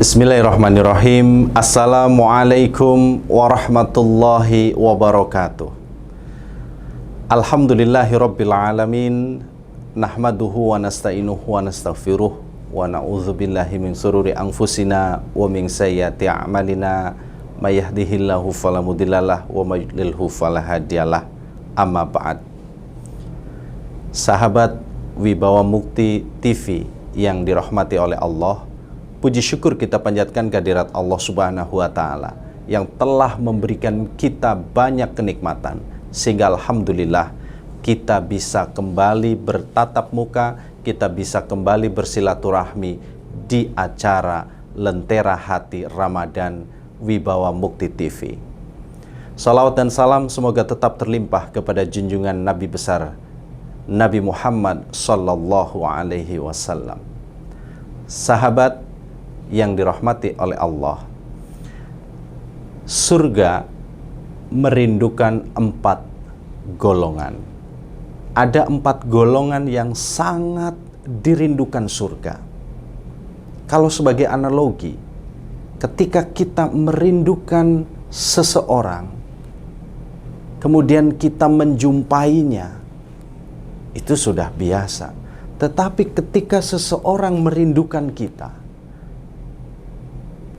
Bismillahirrahmanirrahim. Assalamualaikum warahmatullahi wabarakatuh. Alhamdulillahirabbil alamin. Nahmaduhu wa nasta'inuhu wa nastaghfiruh wa na'udzubillahi min sururi anfusina wa min sayyiati a'malina. May yahdihillahu fala mudhillalah wa may yudlilhu fala hadiyalah. Amma ba'd. Sahabat Wibawa Mukti TV yang dirahmati oleh Allah, puji syukur kita panjatkan kehadirat Allah Subhanahu wa Ta'ala yang telah memberikan kita banyak kenikmatan, sehingga alhamdulillah kita bisa kembali bertatap muka, kita bisa kembali bersilaturahmi di acara Lentera Hati Ramadan Wibawa Mukti TV. Salawat dan salam semoga tetap terlimpah kepada junjungan Nabi besar Nabi Muhammad Sallallahu Alaihi Wasallam. Sahabat yang dirahmati oleh Allah, surga merindukan 4 golongan. Ada 4 golongan yang sangat dirindukan surga. Kalau sebagai analogi, ketika kita merindukan seseorang, kemudian kita menjumpainya, itu sudah biasa. Tetapi ketika seseorang merindukan kita,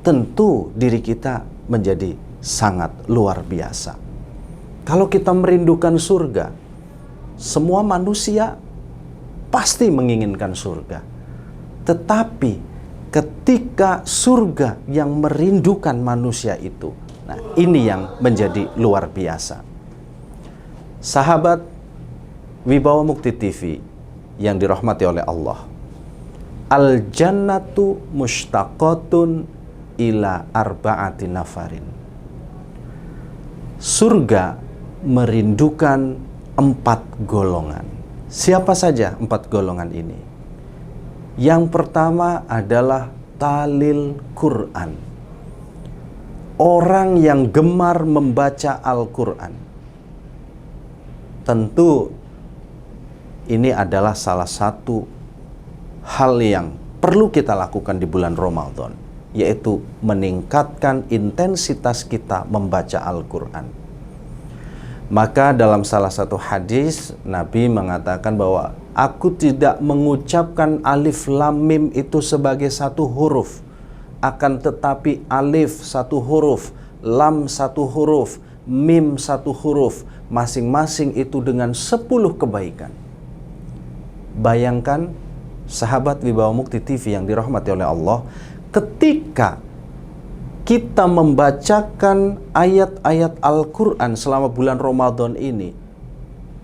tentu diri kita menjadi sangat luar biasa. Kalau kita merindukan surga, semua manusia pasti menginginkan surga. Tetapi ketika surga yang merindukan manusia itu, nah ini yang menjadi luar biasa. Sahabat Wibawa Mukti TV yang dirahmati oleh Allah, al-jannatu mushtaqatun ila arba'ati nafarin. Surga merindukan 4 golongan. Siapa saja 4 golongan ini? Yang pertama adalah talil Quran. Orang yang gemar membaca Al-Quran. Tentu ini adalah salah satu hal yang perlu kita lakukan di bulan Ramadan, yaitu meningkatkan intensitas kita membaca Al-Quran. Maka dalam salah satu hadis, Nabi mengatakan bahwa aku tidak mengucapkan alif lam mim itu sebagai satu huruf, akan tetapi alif 1 huruf, lam 1 huruf, mim 1 huruf, masing-masing itu dengan 10 kebaikan. Bayangkan sahabat Wibawa Mukti TV yang dirahmati oleh Allah, ketika kita membacakan ayat-ayat Al-Quran selama bulan Ramadan ini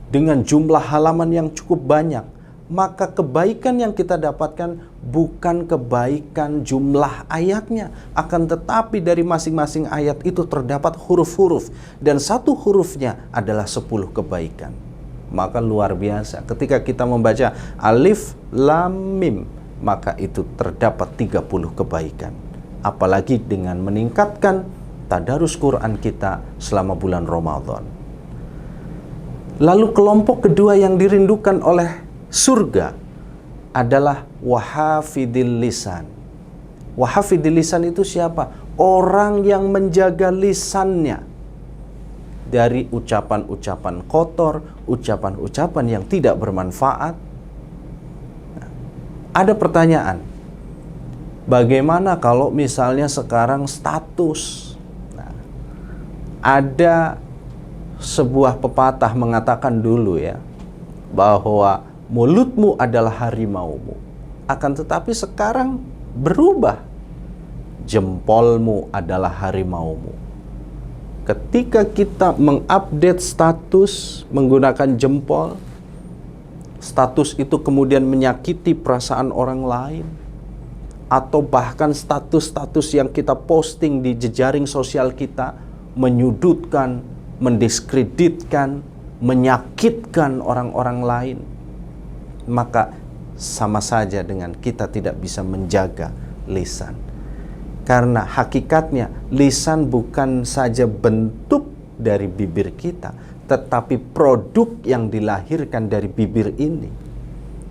dengan jumlah halaman yang cukup banyak, maka kebaikan yang kita dapatkan bukan kebaikan jumlah ayatnya, akan tetapi dari masing-masing ayat itu terdapat huruf-huruf, dan satu hurufnya adalah 10 kebaikan. Maka luar biasa ketika kita membaca alif lam mim, maka itu terdapat 30 kebaikan. Apalagi dengan meningkatkan tadarus Quran kita selama bulan Ramadan. Lalu kelompok kedua yang dirindukan oleh surga adalah wahafidil lisan. Wahafidil lisan itu siapa? Orang yang menjaga lisannya dari ucapan-ucapan kotor, ucapan-ucapan yang tidak bermanfaat. Ada pertanyaan, bagaimana kalau misalnya sekarang status? Nah, ada sebuah pepatah mengatakan dulu ya, bahwa mulutmu adalah harimaumu. Akan tetapi sekarang berubah, jempolmu adalah harimaumu. Ketika kita mengupdate status menggunakan jempol, status itu kemudian menyakiti perasaan orang lain, atau bahkan status-status yang kita posting di jejaring sosial kita menyudutkan, mendiskreditkan, menyakitkan orang-orang lain, maka sama saja dengan kita tidak bisa menjaga lisan. Karena hakikatnya lisan bukan saja bentuk dari bibir kita, tetapi produk yang dilahirkan dari bibir ini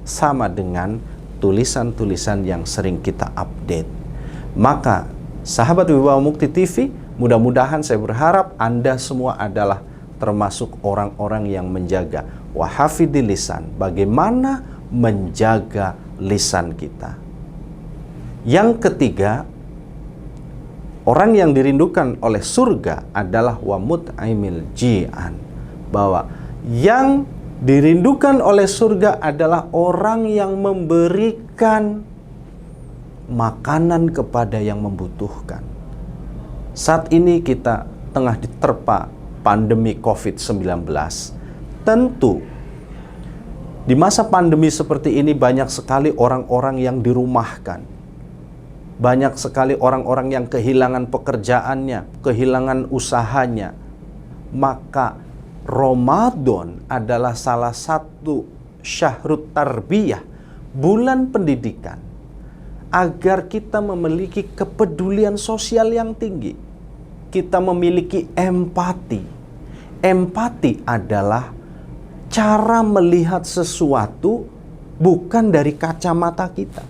sama dengan tulisan-tulisan yang sering kita update. Maka sahabat Wibawa Mukti TV, mudah-mudahan saya berharap Anda semua adalah termasuk orang-orang yang menjaga wahafidil lisan, bagaimana menjaga lisan kita. Yang ketiga, orang yang dirindukan oleh surga adalah wa mut'imil ji'an, bahwa yang dirindukan oleh surga adalah orang yang memberikan makanan kepada yang membutuhkan. Saat ini kita tengah diterpa pandemi COVID-19. Tentu di masa pandemi seperti ini banyak sekali orang-orang yang dirumahkan. Banyak sekali orang-orang yang kehilangan pekerjaannya, kehilangan usahanya. Maka Ramadan adalah salah satu syahrut tarbiyah, bulan pendidikan, agar kita memiliki kepedulian sosial yang tinggi. Kita memiliki empati. Empati adalah cara melihat sesuatu bukan dari kacamata kita.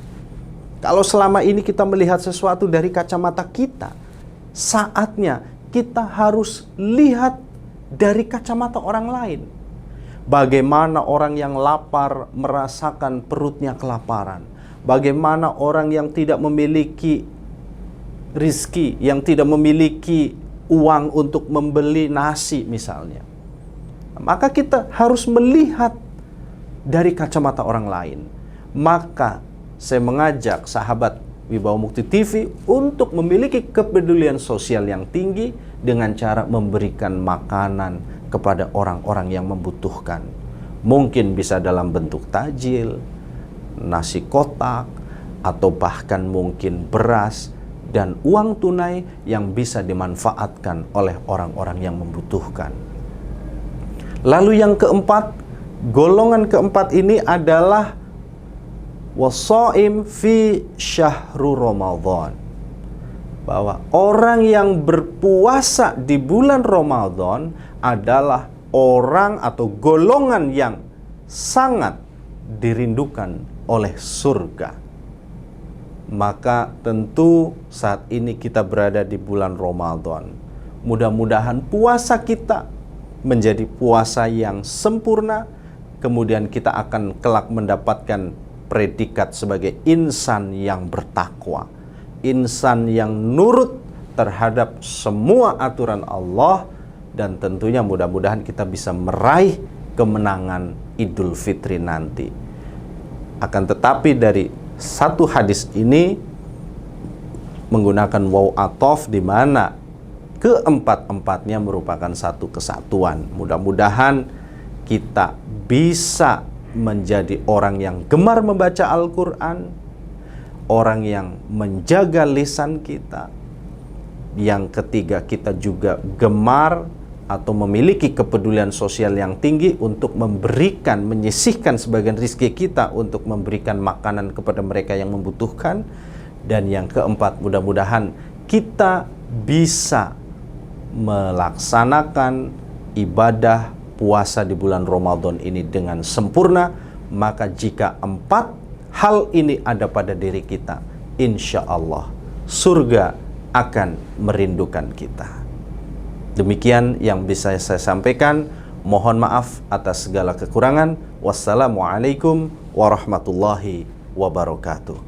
Kalau selama ini kita melihat sesuatu dari kacamata kita, saatnya kita harus lihat dari kacamata orang lain. Bagaimana orang yang lapar merasakan perutnya kelaparan. Bagaimana orang yang tidak memiliki rizki, yang tidak memiliki uang untuk membeli nasi misalnya. Maka kita harus melihat dari kacamata orang lain. Maka saya mengajak sahabat Wibawa Mukti TV untuk memiliki kepedulian sosial yang tinggi dengan cara memberikan makanan kepada orang-orang yang membutuhkan. Mungkin bisa dalam bentuk tajil, nasi kotak, atau bahkan mungkin beras dan uang tunai yang bisa dimanfaatkan oleh orang-orang yang membutuhkan. Lalu yang keempat, golongan keempat ini adalah wasaim fi syahru Ramadan, bahwa orang yang berpuasa di bulan Ramadan adalah orang atau golongan yang sangat dirindukan oleh surga. Maka tentu saat ini kita berada di bulan Ramadan. Mudah-mudahan puasa kita menjadi puasa yang sempurna. Kemudian kita akan kelak mendapatkan predikat sebagai insan yang bertakwa, insan yang nurut terhadap semua aturan Allah. Dan tentunya mudah-mudahan kita bisa meraih kemenangan Idul Fitri nanti. Akan tetapi dari satu hadis ini menggunakan waw atof, di mana keempat-empatnya merupakan satu kesatuan. Mudah-mudahan kita bisa menjadi orang yang gemar membaca Al-Quran, orang yang menjaga lisan kita. Yang ketiga, kita juga gemar atau memiliki kepedulian sosial yang tinggi untuk memberikan, menyisihkan sebagian rezeki kita untuk memberikan makanan kepada mereka yang membutuhkan. Dan yang keempat, mudah-mudahan kita bisa melaksanakan ibadah puasa di bulan Ramadan ini dengan sempurna. Maka jika empat hal ini ada pada diri kita, insya Allah surga akan merindukan kita. Demikian yang bisa saya sampaikan. Mohon maaf atas segala kekurangan. Wassalamualaikum warahmatullahi wabarakatuh.